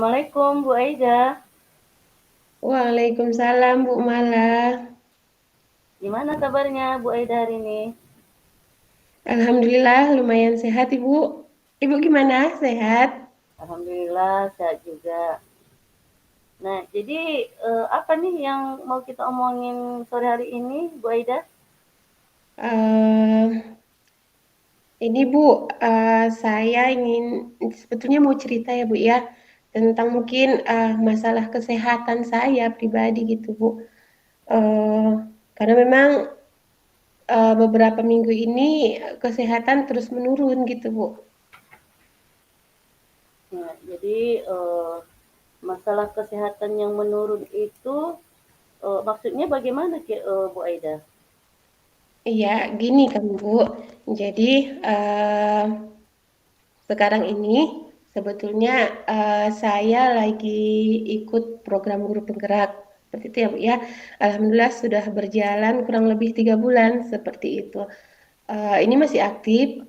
Assalamualaikum Bu Aida. Waalaikumsalam Bu Mala. Gimana kabarnya Bu Aida hari ini? Alhamdulillah lumayan sehat Ibu. Ibu gimana? Sehat? Alhamdulillah sehat juga. Nah, jadi apa nih yang mau kita omongin sore hari ini, Bu Aida? Eh, ini Bu, saya ingin sebetulnya mau cerita ya Bu ya tentang mungkin masalah kesehatan saya pribadi gitu Bu. Eh, karena memang beberapa minggu ini kesehatan terus menurun gitu Bu. Nah, jadi masalah kesehatan yang menurun itu maksudnya bagaimana Bu Aida? Iya, gini kan Bu. Jadi eh, sekarang ini sebetulnya saya lagi ikut program guru penggerak seperti itu ya Bu ya. Alhamdulillah sudah berjalan kurang lebih 3 bulan seperti itu. Ini masih aktif.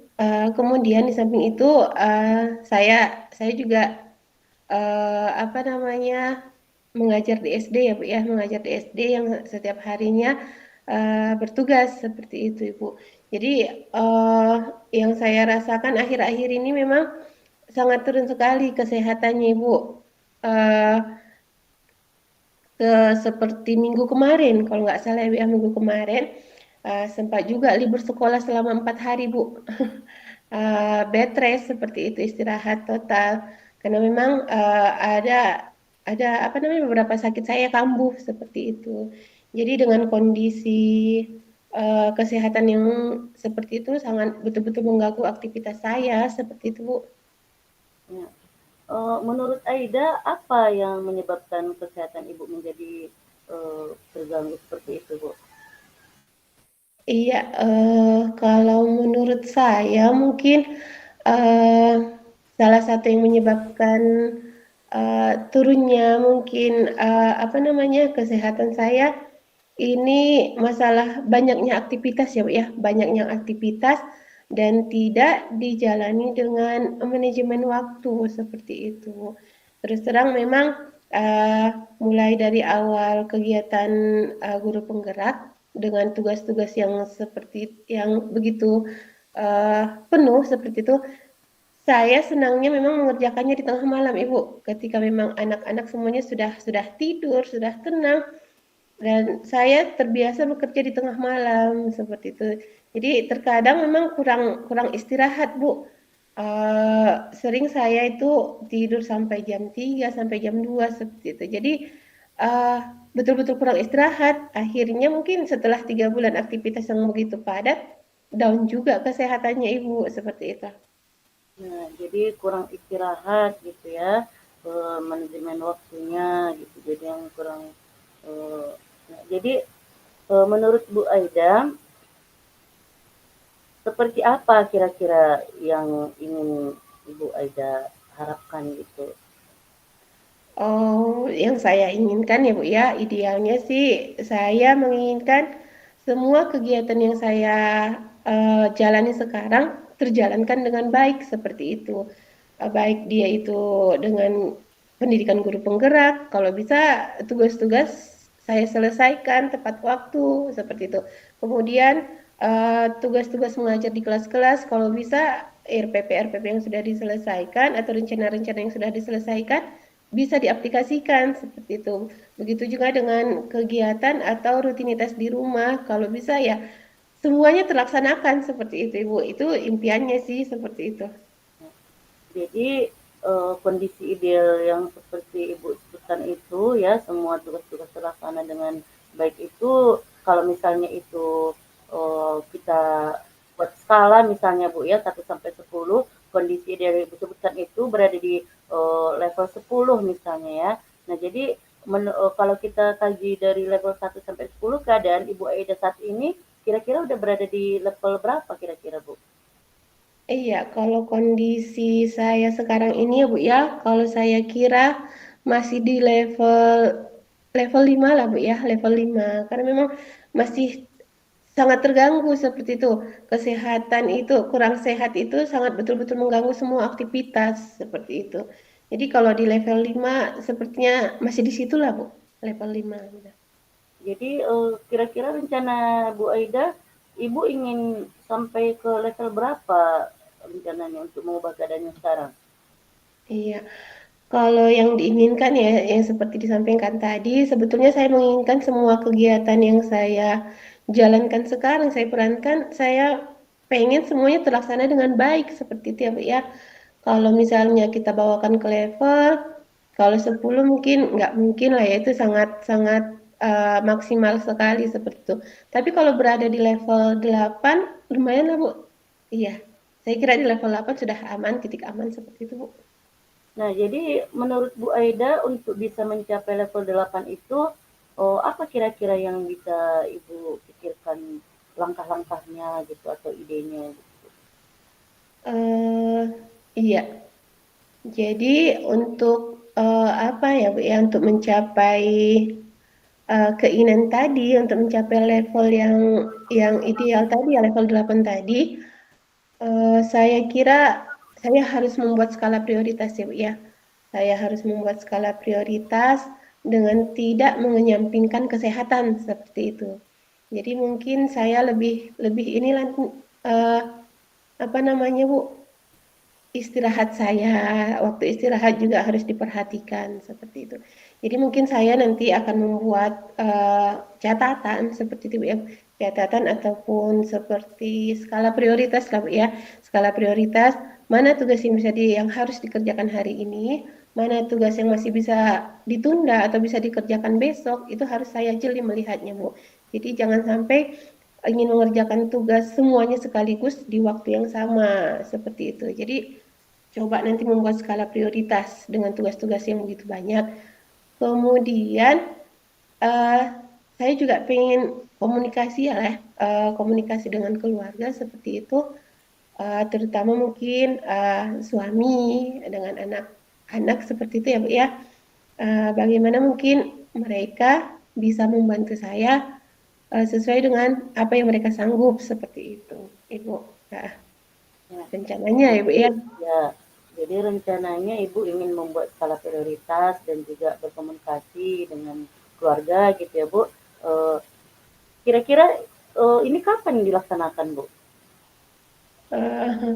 Kemudian di samping itu saya juga apa namanya mengajar di SD ya Bu ya, mengajar di SD yang setiap harinya bertugas seperti itu Ibu. Jadi uh, yang saya rasakan akhir-akhir ini memang sangat turun sekali kesehatannya Ibu. Eh, seperti minggu kemarin, kalau nggak salah ya minggu kemarin sempat juga libur sekolah selama 4 hari Bu. Bed rest seperti itu istirahat total karena memang ada apa namanya beberapa sakit saya kambuh seperti itu. Jadi dengan kondisi kesehatan yang seperti itu sangat betul-betul mengganggu aktivitas saya seperti itu Bu. Ya. Menurut Aida, apa yang menyebabkan kesehatan Ibu menjadi terganggu seperti itu, Bu? Iya, kalau menurut saya mungkin eh, salah satu yang menyebabkan turunnya mungkin apa namanya kesehatan saya ini masalah banyaknya aktivitas ya, Bu ya, banyaknya aktivitas dan tidak dijalani dengan manajemen waktu seperti itu. Terus terang memang uh, mulai dari awal kegiatan guru penggerak dengan tugas-tugas yang seperti yang begitu penuh seperti itu, saya senangnya memang mengerjakannya di tengah malam, Ibu. Ketika memang anak-anak semuanya sudah tidur, sudah tenang, dan saya terbiasa bekerja di tengah malam seperti itu. Jadi terkadang memang kurang kurang istirahat, Bu. Sering saya itu tidur sampai jam 3 sampai jam 2 seperti itu. Jadi uh, betul-betul kurang istirahat. Akhirnya mungkin setelah 3 bulan aktivitas yang begitu padat, down juga kesehatannya Ibu seperti itu. Nah, jadi kurang istirahat gitu ya, manajemen waktunya gitu, jadi yang kurang. Eh, nah, jadi menurut Bu Aida, seperti apa kira-kira yang ingin Ibu Aida harapkan gitu? Oh, yang saya inginkan ya Bu ya, idealnya sih saya menginginkan semua kegiatan yang saya jalani sekarang terjalankan dengan baik seperti itu. Baik dia itu dengan pendidikan guru penggerak, kalau bisa tugas-tugas saya selesaikan tepat waktu seperti itu. Kemudian tugas-tugas mengajar di kelas-kelas, kalau bisa RPP-RPP yang sudah diselesaikan atau rencana-rencana yang sudah diselesaikan bisa diaplikasikan seperti itu. Begitu juga dengan kegiatan atau rutinitas di rumah, kalau bisa ya semuanya terlaksanakan seperti itu, Ibu. Itu impiannya sih seperti itu. Jadi kondisi ideal yang seperti Ibu sebutkan itu ya, semua tugas-tugas terlaksana dengan baik itu kalau misalnya itu kita buat skala misalnya Bu ya 1 sampai 10, kondisi ideal yang Ibu sebutkan itu berada di level 10 misalnya ya. Nah, jadi kalau kita kaji dari level 1 sampai 10 keadaan Ibu Aida saat ini kira-kira udah berada di level berapa kira-kira Bu? Iya, kalau kondisi saya sekarang ini ya Bu ya, kalau saya kira masih di level level 5 lah Bu ya, level 5. Karena memang masih sangat terganggu seperti itu. Kesehatan itu kurang sehat itu sangat betul-betul mengganggu semua aktivitas seperti itu. Jadi kalau di level 5 sepertinya masih di situlah Bu, level 5. Jadi kira-kira rencana Bu Aida, Ibu ingin sampai ke level berapa rencananya untuk mengubah keadaannya sekarang? Iya, kalau yang diinginkan ya, yang seperti disampaikan tadi, sebetulnya saya menginginkan semua kegiatan yang saya jalankan sekarang, saya perankan, saya pengen semuanya terlaksana dengan baik seperti itu ya Bu ya. Kalau misalnya kita bawakan ke level, kalau 10 mungkin nggak mungkin lah ya, itu sangat-sangat maksimal sekali seperti itu. Tapi kalau berada di level 8, lumayan lah Bu. Iya, saya kira di level 8 sudah aman, titik aman seperti itu Bu. Nah, jadi menurut Bu Aida untuk bisa mencapai level 8 itu, apa kira-kira yang bisa Ibu pikirkan langkah-langkahnya gitu atau idenya gitu? Eh iya, jadi untuk apa ya Bu ya, untuk mencapai keinginan tadi, untuk mencapai level yang ideal tadi ya, level 8 tadi, saya kira saya harus membuat skala prioritas ya Bu ya. Saya harus membuat skala prioritas dengan tidak mengenyampingkan kesehatan seperti itu. Jadi mungkin saya lebih lebih inilah eh, apa namanya Bu, istirahat saya, waktu istirahat juga harus diperhatikan seperti itu. Jadi mungkin saya nanti akan membuat catatan seperti itu ya, catatan ataupun seperti skala prioritas lah Bu ya, skala prioritas mana tugas yang bisa yang harus dikerjakan hari ini, mana tugas yang masih bisa ditunda atau bisa dikerjakan besok, itu harus saya jeli melihatnya Bu. Jadi jangan sampai ingin mengerjakan tugas semuanya sekaligus di waktu yang sama seperti itu. Jadi coba nanti membuat skala prioritas dengan tugas-tugas yang begitu banyak. Kemudian uh, saya juga pengen komunikasi ya, komunikasi dengan keluarga seperti itu, terutama mungkin suami dengan anak-anak seperti itu ya Bu ya. Bagaimana mungkin mereka bisa membantu saya sesuai dengan apa yang mereka sanggup seperti itu, Ibu. Nah, Ya, rencananya ya Bu jadi ya. ya, jadi rencananya Ibu ingin membuat skala prioritas dan juga berkomunikasi dengan keluarga gitu ya Bu. Eh, Kira-kira ini kapan dilaksanakan Bu? Uh,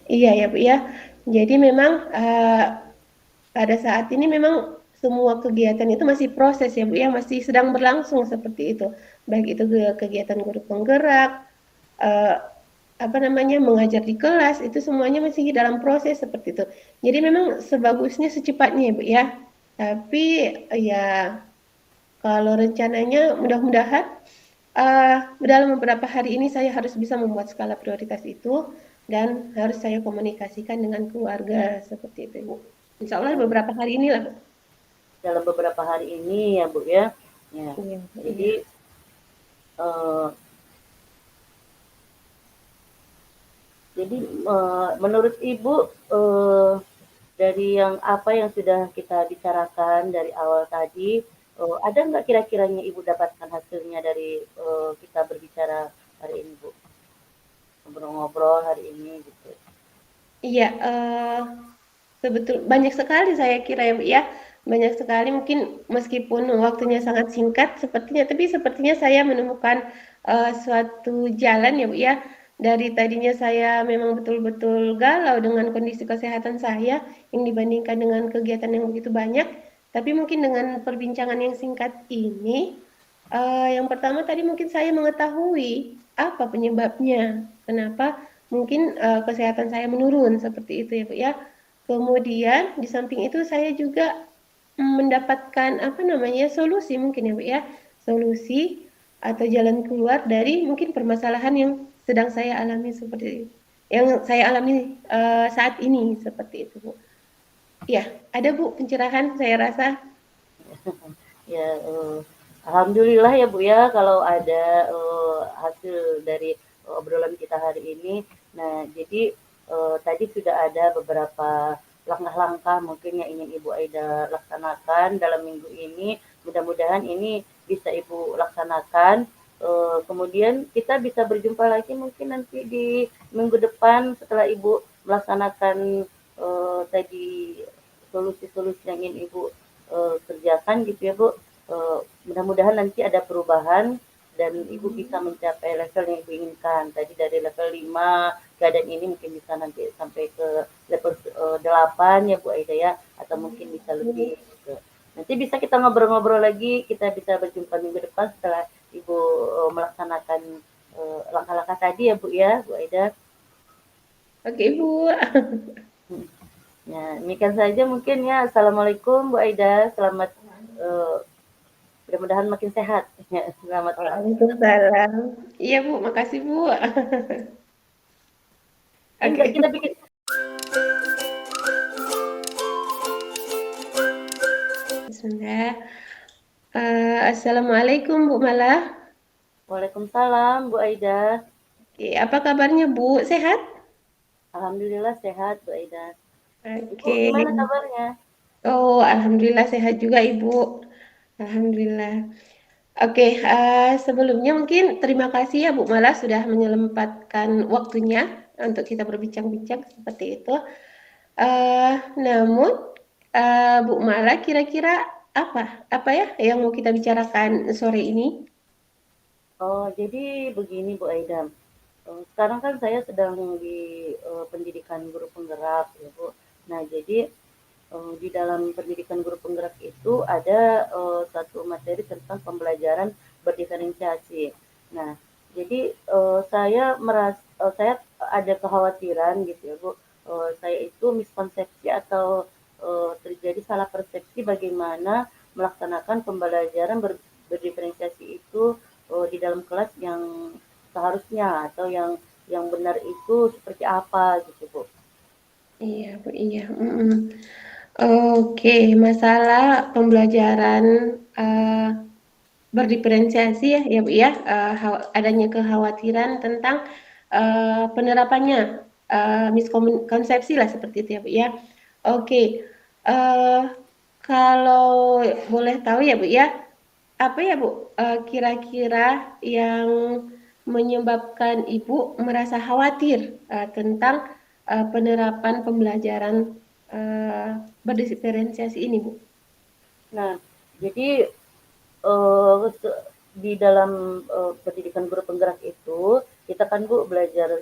iya ya Bu ya. Jadi memang pada saat ini memang semua kegiatan itu masih proses ya Bu ya, masih sedang berlangsung seperti itu. Baik itu kegiatan guru penggerak, uh, apa namanya mengajar di kelas itu semuanya masih dalam proses seperti itu. Jadi memang sebagusnya secepatnya ya Bu ya. Tapi ya kalau rencananya mudah-mudahan dalam beberapa hari ini saya harus bisa membuat skala prioritas itu dan harus saya komunikasikan dengan keluarga seperti itu, Bu. Insya Allah beberapa hari inilah, Bu. Dalam beberapa hari ini ya Bu ya. Ya, Iya, iya. jadi eh, menurut Ibu dari yang apa yang sudah kita bicarakan dari awal tadi, ada nggak kira-kiranya Ibu dapatkan hasilnya dari kita berbicara hari ini Bu? Ngobrol-ngobrol hari ini gitu. Iya, banyak sekali saya kira ya, Bu, ya. Banyak sekali mungkin meskipun waktunya sangat singkat sepertinya, tapi sepertinya saya menemukan suatu jalan ya, Bu, ya. Dari tadinya saya memang betul-betul galau dengan kondisi kesehatan saya yang dibandingkan dengan kegiatan yang begitu banyak, tapi mungkin dengan perbincangan yang singkat ini, yang pertama tadi mungkin saya mengetahui apa penyebabnya, kenapa mungkin kesehatan saya menurun seperti itu ya, Bu, ya. Kemudian di samping itu saya juga mendapatkan apa namanya solusi mungkin ya Bu ya, solusi atau jalan keluar dari mungkin permasalahan yang sedang saya alami seperti yang saya alami saat ini seperti itu Bu. Ya, ada Bu pencerahan saya rasa. Ya, alhamdulillah ya Bu ya kalau ada hasil dari obrolan kita hari ini. Nah, jadi tadi sudah ada beberapa langkah-langkah mungkin yang ingin Ibu Aida laksanakan dalam minggu ini. Mudah-mudahan ini bisa Ibu laksanakan. Kemudian kita bisa berjumpa lagi mungkin nanti di minggu depan setelah Ibu melaksanakan tadi solusi-solusi yang ingin Ibu kerjakan gitu ya Bu. Mudah-mudahan nanti ada perubahan dan Ibu bisa mencapai level yang Ibu inginkan. Tadi dari level 5 keadaan ini mungkin bisa nanti sampai ke level 8 ya Bu Aida ya, atau mungkin bisa lebih gitu. Nanti bisa kita ngobrol-ngobrol lagi, kita bisa berjumpa minggu depan setelah Ibu melaksanakan langkah-langkah tadi ya Bu ya, Bu Aida. Oke, Bu. Ya, demikian saja mungkin ya. Assalamualaikum Bu Aida. Selamat mudah-mudahan makin sehat. Ya, selamat Waalaikumsalam. Iya, Bu. Makasih, Bu. enggak Oke. kita bikin. Bismillah. Assalamualaikum, Bu Malah. Waalaikumsalam Bu Aida. Oke, apa kabarnya, Bu? Sehat? Alhamdulillah sehat Bu Aida. Ibu Oke. gimana kabarnya? Oh, alhamdulillah sehat juga, Ibu. Alhamdulillah. Oke, sebelumnya mungkin terima kasih ya Bu Mala sudah menyempatkan waktunya untuk kita berbincang-bincang seperti itu. Namun Bu Mala kira-kira apa ya yang mau kita bicarakan sore ini? Oh, jadi begini Bu Aida. Sekarang kan saya sedang di pendidikan guru penggerak ya Bu. Nah, jadi di dalam pendidikan guru penggerak itu ada satu materi tentang pembelajaran berdiferensiasi. Nah, jadi saya ada kekhawatiran gitu ya Bu. Saya itu miskonsepsi atau terjadi salah persepsi bagaimana melaksanakan pembelajaran berdiferensiasi itu di dalam kelas yang seharusnya atau yang benar itu seperti apa gitu Bu. Iya Bu, iya. Oke, masalah pembelajaran eh, berdiferensiasi ya Bu ya, adanya kekhawatiran tentang penerapannya, miskonsepsi lah seperti itu ya Bu ya. Oke, eh, kalau boleh tahu ya Bu ya, apa ya Bu kira-kira yang menyebabkan Ibu merasa khawatir tentang penerapan pembelajaran uh, berdiferensiasi ini Bu? Nah, jadi Eee, di dalam, pendidikan guru penggerak itu, kita kan Bu belajar,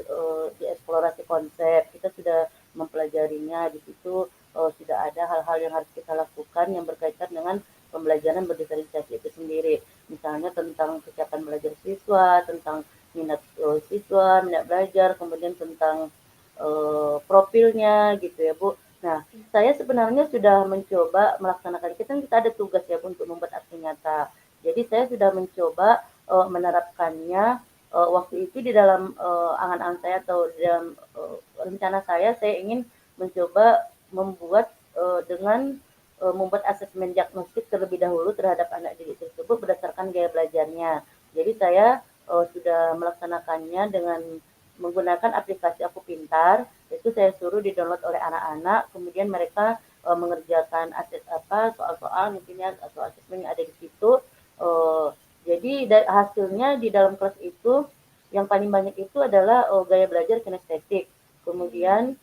di eksplorasi konsep, kita sudah mempelajarinya, di situ, sudah ada hal-hal yang harus kita lakukan yang berkaitan dengan pembelajaran berdiferensiasi itu sendiri. Misalnya tentang kesiapan belajar siswa, tentang minat, siswa, minat belajar, kemudian tentang, profilnya gitu ya Bu. Nah, saya sebenarnya sudah mencoba melaksanakan kita ada tugas ya untuk membuat aksi nyata. Jadi saya sudah mencoba menerapkannya waktu itu di dalam angan-angan saya atau di dalam rencana saya ingin mencoba membuat dengan membuat asesmen diagnostik terlebih dahulu terhadap anak didik tersebut berdasarkan gaya belajarnya. Jadi saya sudah melaksanakannya dengan menggunakan aplikasi Aku Pintar. Itu saya suruh di-download oleh anak-anak, kemudian mereka mengerjakan soal-soal mungkin ya atau asesmen yang ada di situ. Uh, jadi hasilnya di dalam kelas itu yang paling banyak itu adalah gaya belajar kinestetik. Kemudian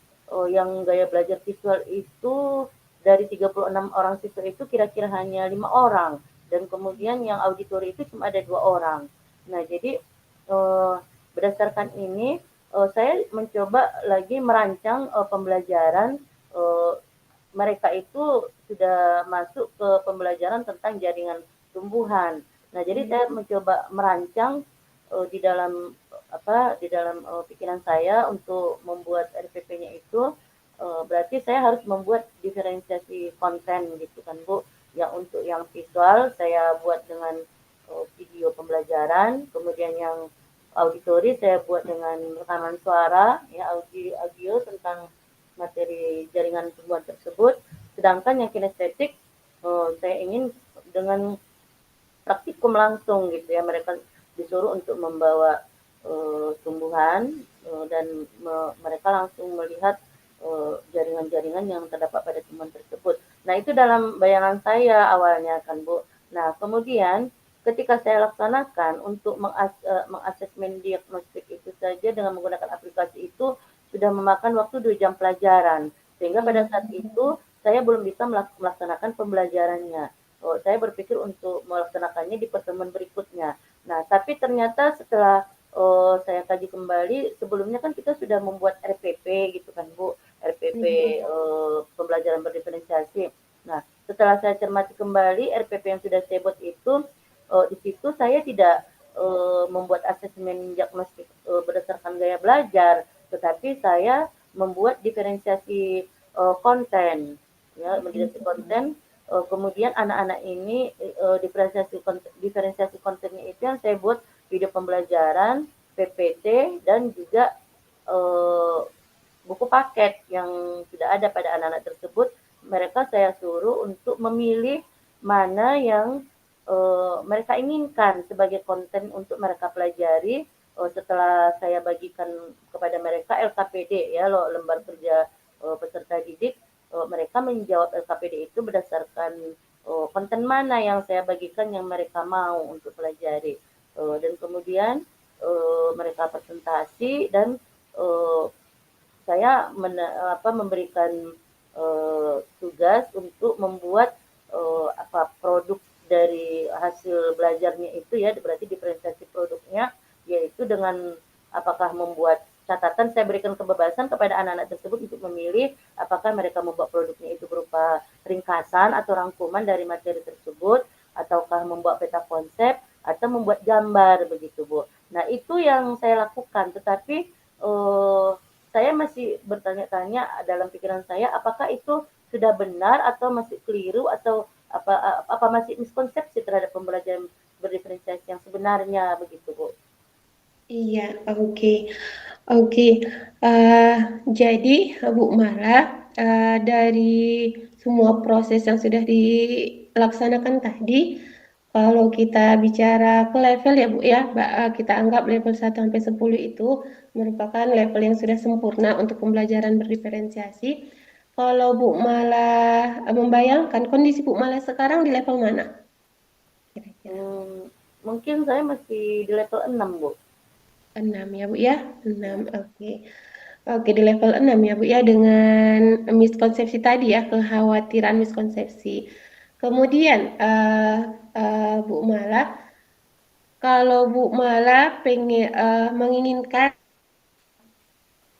yang gaya belajar visual itu dari 36 orang siswa itu kira-kira hanya 5 orang dan kemudian yang auditori itu cuma ada 2 orang. Nah jadi uh, berdasarkan ini saya mencoba lagi merancang pembelajaran uh, mereka itu sudah masuk ke pembelajaran tentang jaringan tumbuhan. Nah, jadi saya mencoba merancang di dalam pikiran saya untuk membuat RPP-nya itu berarti saya harus membuat diferensiasi konten gitu kan Bu. Ya untuk yang visual saya buat dengan video pembelajaran, kemudian yang auditori saya buat dengan rekaman suara ya audio tentang materi jaringan tumbuhan tersebut. Sedangkan yang kinestetik saya ingin dengan praktikum langsung gitu ya mereka disuruh untuk membawa tumbuhan dan mereka langsung melihat jaringan-jaringan yang terdapat pada tumbuhan tersebut. Nah itu dalam bayangan saya awalnya kan Bu. Nah kemudian ketika saya laksanakan untuk mengasesmen diagnostik itu saja dengan menggunakan aplikasi itu sudah memakan waktu 2 jam pelajaran. Sehingga pada saat itu saya belum bisa melaksanakan pembelajarannya. Saya berpikir untuk melaksanakannya di pertemuan berikutnya. Nah, tapi ternyata setelah saya kaji kembali, sebelumnya kan kita sudah membuat RPP gitu kan Bu, RPP Mhm. pembelajaran berdiferensiasi. Nah, setelah saya cermati kembali RPP yang sudah saya buat itu, di situ saya tidak membuat asesmen diagnostik berdasarkan gaya belajar, tetapi saya membuat diferensiasi konten, ya, menjadi konten. Kemudian anak-anak ini diferensiasi kontennya itu yang saya buat video pembelajaran, PPT, dan juga eh, buku paket yang sudah ada pada anak-anak tersebut. Mereka saya suruh untuk memilih mana yang mereka inginkan sebagai konten untuk mereka pelajari. Setelah saya bagikan kepada mereka LKPD, ya, lembar kerja peserta didik, mereka menjawab LKPD itu berdasarkan konten mana yang saya bagikan yang mereka mau untuk pelajari. Dan kemudian mereka presentasi dan eh, saya memberikan tugas untuk membuat produk dari hasil belajarnya itu, ya, berarti diferensiasi produknya, yaitu dengan apakah membuat catatan. Saya berikan kebebasan kepada anak-anak tersebut untuk memilih apakah mereka membuat produknya itu berupa ringkasan atau rangkuman dari materi tersebut, ataukah membuat peta konsep atau membuat gambar begitu Bu. Nah, itu yang saya lakukan, tetapi saya masih bertanya-tanya dalam pikiran saya apakah itu sudah benar atau masih keliru atau apa masih miskonsepsi terhadap pembelajaran berdiferensiasi yang sebenarnya begitu Bu. Iya, oke. Oke, eee, jadi Bu Mala, dari semua proses yang sudah dilaksanakan tadi, kalau kita bicara ke level ya Bu ya, kita anggap level 1 sampai 10 itu merupakan level yang sudah sempurna untuk pembelajaran berdiferensiasi. Kalau Bu Mala, membayangkan kondisi Bu Mala sekarang di level mana kira-kira? Mungkin saya masih di level 6 Bu. 6 ya Bu ya? 6, Ya. oke. Oke, di level 6 ya Bu ya, dengan miskonsepsi tadi ya, kekhawatiran miskonsepsi. Kemudian, Bu Mala, kalau Bu Mala menginginkan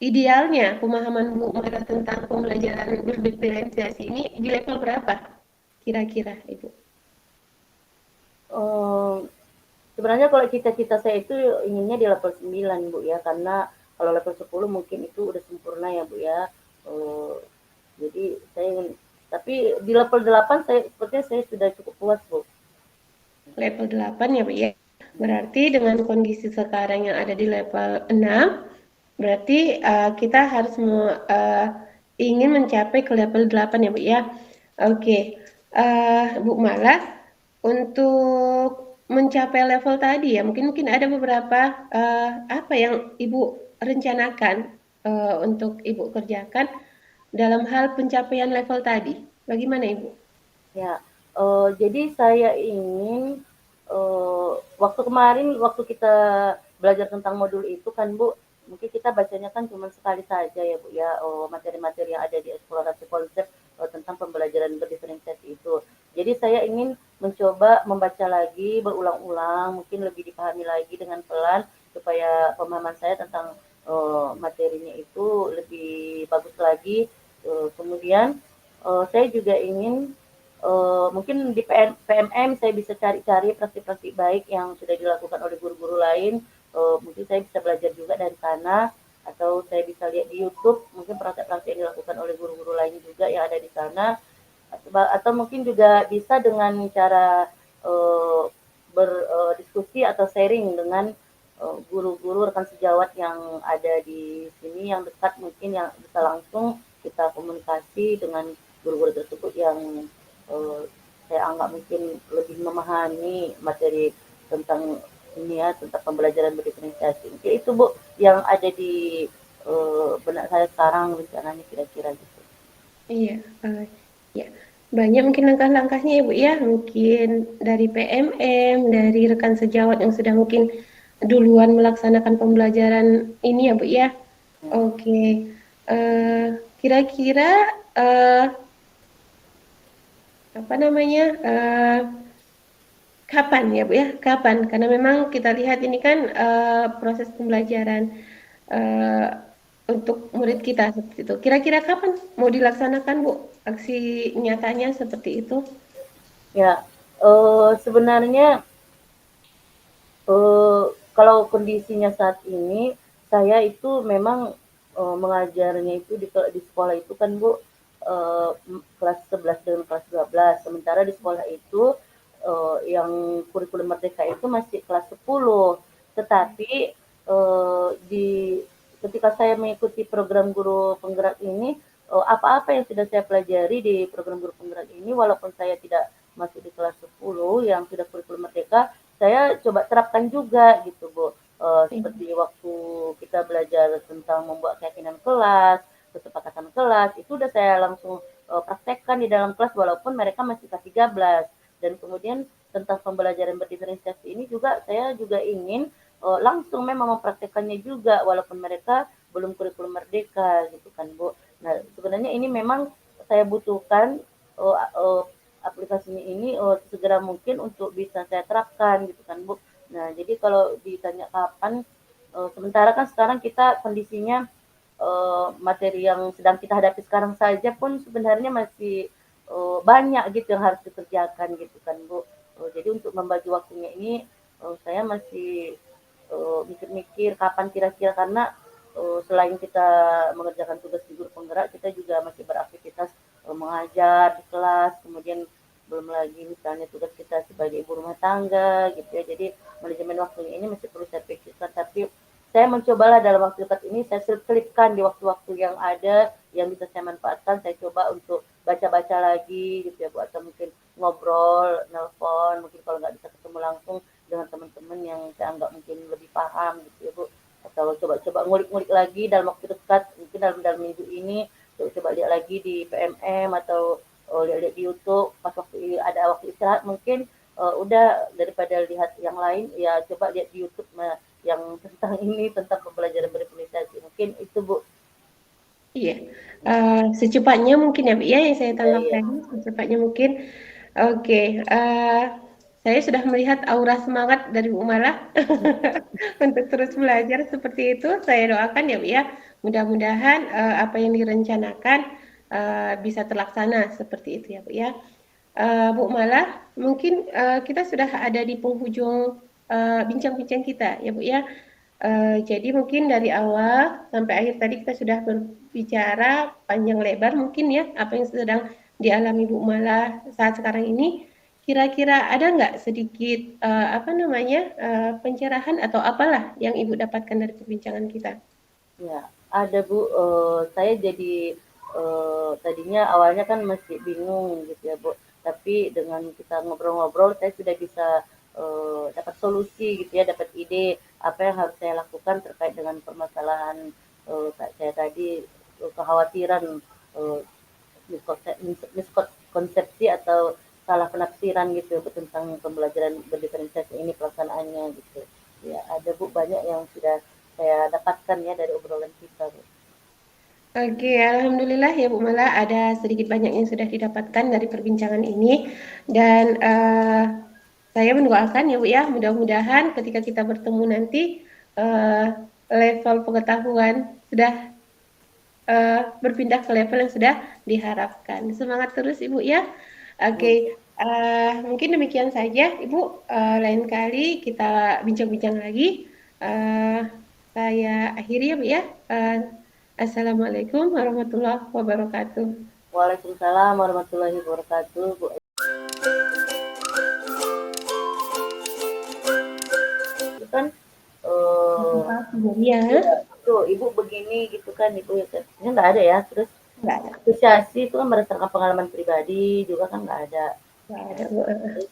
idealnya pemahaman Bu Mala tentang pembelajaran berdiferensiasi ini di level berapa kira-kira Ibu? Eh, Sebenarnya kalau cita-cita saya itu inginnya di level 9 Bu ya, karena kalau level 10 mungkin itu udah sempurna ya Bu ya. Eh, jadi saya ingin, tapi di level 8 saya sepertinya saya sudah cukup puas Bu. Level 8 ya Bu ya. Berarti dengan kondisi sekarang yang ada di level 6, berarti kita harus ingin mencapai ke level 8 ya Bu ya. Oke, Bu Mala, untuk mencapai level tadi ya, mungkin mungkin ada beberapa apa yang Ibu rencanakan untuk Ibu kerjakan dalam hal pencapaian level tadi. Bagaimana Ibu? Ya, jadi saya ingin, waktu kemarin waktu kita belajar tentang modul itu kan Bu, mungkin kita bacanya kan cuma sekali saja ya Bu ya, materi-materi yang ada di eksplorasi konsep tentang pembelajaran berdiferensiasi itu. Jadi saya ingin mencoba membaca lagi berulang-ulang, mungkin lebih dipahami lagi dengan pelan supaya pemahaman saya tentang materinya itu lebih bagus lagi. Kemudian saya juga ingin mungkin di PMM saya bisa cari-cari praktik-praktik baik yang sudah dilakukan oleh guru-guru lain. Mungkin saya bisa belajar juga dari sana, atau saya bisa lihat di YouTube mungkin praktek-praktik yang dilakukan oleh guru-guru lain juga yang ada di sana, atau mungkin juga bisa dengan cara berdiskusi atau sharing dengan guru-guru rekan sejawat yang ada di sini yang dekat, mungkin yang bisa langsung kita komunikasi dengan guru-guru tersebut yang eh, saya anggap mungkin lebih memahami materi tentang ini ya, tentang pembelajaran berdiferensiasi. Mungkin itu Bu yang ada di benak saya sekarang rencananya kira-kira gitu. Iya, ya. Banyak mungkin langkah-langkahnya ya Bu ya, mungkin dari PMM, dari rekan sejawat yang sudah mungkin duluan melaksanakan pembelajaran ini ya Bu ya. Ya. Oke, kira-kira eh, apa namanya, kapan ya Bu ya, kapan? Karena memang kita lihat ini kan, proses pembelajaran, eee, untuk murid kita seperti itu. Kira-kira kapan mau dilaksanakan Bu, aksi nyatanya seperti itu? Ya, sebenarnya, eee, kalau kondisinya saat ini, saya itu memang, mengajarnya itu di sekolah itu kan Bu, kelas 11 dengan kelas 12, sementara di sekolah itu, yang kurikulum merdeka itu masih kelas 10. Tetapi, di ketika saya mengikuti program guru penggerak ini, apa-apa yang sudah saya pelajari di program guru penggerak ini, walaupun saya tidak masuk di kelas 10 yang sudah kurikulum merdeka, saya coba terapkan juga gitu Bu. Seperti waktu kita belajar tentang membuat keyakinan kelas, kesepakatan kelas, itu udah saya langsung praktekkan di dalam kelas walaupun mereka masih kelas 13. Dan kemudian tentang pembelajaran berdiferensiasi ini juga saya juga ingin langsung memang mempraktekannya juga walaupun mereka belum kurikulum merdeka gitu kan Bu. Nah sebenarnya ini memang saya butuhkan aplikasinya ini segera mungkin untuk bisa saya terapkan gitu kan Bu. Nah, jadi kalau ditanya kapan, sementara kan sekarang kita kondisinya materi yang sedang kita hadapi sekarang saja pun sebenarnya masih banyak gitu yang harus dikerjakan gitu kan Bu. Jadi untuk membagi waktunya ini saya masih mikir-mikir kapan kira-kira karena selain kita mengerjakan tugas di guru penggerak, kita juga masih beraktivitas mengajar di kelas, kemudian belum lagi misalnya tugas kita sebagai ibu rumah tangga gitu ya. Jadi manajemen waktunya ini masih perlu saya pikirkan. Tapi saya mencobalah dalam waktu dekat ini saya selipkan di waktu-waktu yang ada yang bisa saya manfaatkan. Saya coba untuk baca-baca lagi gitu ya Bu atau mungkin ngobrol, nelpon, mungkin kalau nggak bisa ketemu langsung dengan teman-teman yang saya anggap mungkin lebih paham gitu ya Bu atau coba-coba ngulik-ngulik lagi dalam waktu dekat mungkin dalam minggu ini coba-coba lihat lagi di PMM atau lihat-lihat di YouTube pas waktu ada waktu istirahat mungkin udah daripada lihat yang lain ya coba lihat di YouTube yang tentang ini tentang pembelajaran berkomunikasi mungkin itu Bu. Iya, secepatnya mungkin ya, Bu, ya, yang saya Ya, tangkap ya. tadi, secepatnya mungkin. Oke, saya sudah melihat aura semangat dari Bu Malah untuk terus belajar seperti itu. Saya doakan ya, Bu, ya, mudah-mudahan apa yang direncanakan bisa terlaksana seperti itu ya, Bu, ya. Bu Malah, mungkin kita sudah ada di penghujung bincang-bincang kita ya, Bu, ya. Jadi mungkin dari awal sampai akhir tadi kita sudah berbicara panjang lebar mungkin ya apa yang sedang dialami Bu Mala saat sekarang ini. Kira-kira ada nggak sedikit apa namanya pencerahan atau apalah yang Ibu dapatkan dari perbincangan kita? Ya, ada Bu, saya jadi tadinya awalnya kan masih bingung gitu ya Bu, tapi dengan kita ngobrol-ngobrol saya sudah bisa dapat solusi gitu ya, dapat ide apa yang harus saya lakukan terkait dengan permasalahan saya tadi kekhawatiran eh, miskonsepsi atau salah penafsiran gitu ya, Bu, tentang pembelajaran berdiferensiasi ini pelaksanaannya gitu. Ya, ada Bu banyak yang sudah saya dapatkan ya dari obrolan kita Bu. Oke, alhamdulillah ya Bu Mala ada sedikit banyak yang sudah didapatkan dari perbincangan ini dan saya mendoakan ya Bu ya mudah-mudahan ketika kita bertemu nanti uh, level pengetahuan sudah berpindah ke level yang sudah diharapkan. Semangat terus Ibu ya. Oke, mungkin demikian saja Ibu. Lain kali kita bincang-bincang lagi. Uh, saya akhiri ya Bu ya. Assalamualaikum warahmatullahi wabarakatuh. Waalaikumsalam warahmatullahi wabarakatuh Bu. Itu kan Ya, iya, tuh ibu begini gitu kan ibu ya ini nggak ada ya terus nggak ada, asosiasi itu kan berdasarkan pengalaman pribadi juga kan nggak ada. nggak ada Nah, Bu. terus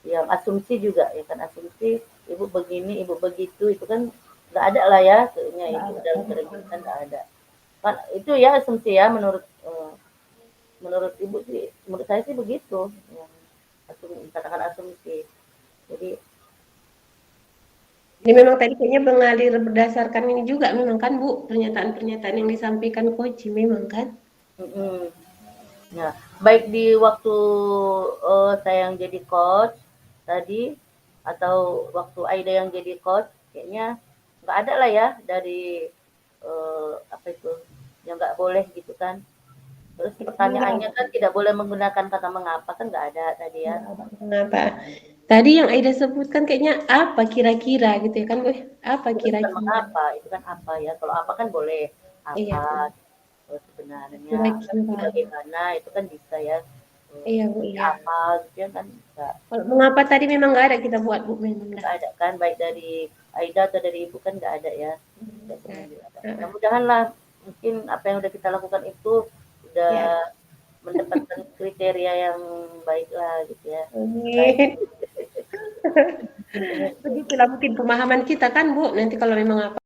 yang asumsi juga ya kan asumsi ibu begini ibu begitu itu kan nggak ada lah ya kayaknya Nggak ibu ada. dalam perencanaan nggak ada kan itu ya asumsi ya menurut menurut ibu sih menurut saya sih begitu yang asumsi katakan asumsi jadi Ini memang tadi kayaknya mengalir berdasarkan ini juga memang kan Bu, pernyataan-pernyataan yang disampaikan Coach memang kan? mm-mm. Ya, baik di waktu saya yang jadi coach tadi atau waktu Aida yang jadi coach, kayaknya nggak ada lah ya dari apa itu yang nggak boleh gitu kan. Terus pertanyaannya Enggak, kan tidak boleh menggunakan kata mengapa kan nggak ada tadi ya. enggak ada kenapa. Tadi yang Aida sebutkan kayaknya apa kira-kira gitu ya kan, apa Itu bukan kira-kira? mengapa, itu kan apa ya. Kalau apa kan boleh Iya, apa sebenarnya tapi kira-kira. bagaimana itu kan bisa ya. Iya Bu, Seperti iya. apa gitu ya kan bisa. Kalau mengapa tadi memang nggak ada kita buat Bu, memang dah. Nggak ada kan baik dari Aida atau dari ibu kan nggak ada ya. Tidak Nggak semuanya ada. ada. Mudah-mudahan lah mungkin apa yang udah kita lakukan itu udah Ya, mendapatkan kriteria yang baik lah gitu ya. Baik. amin. Begitulah mungkin pemahaman kita kan Bu, nanti kalau memang apa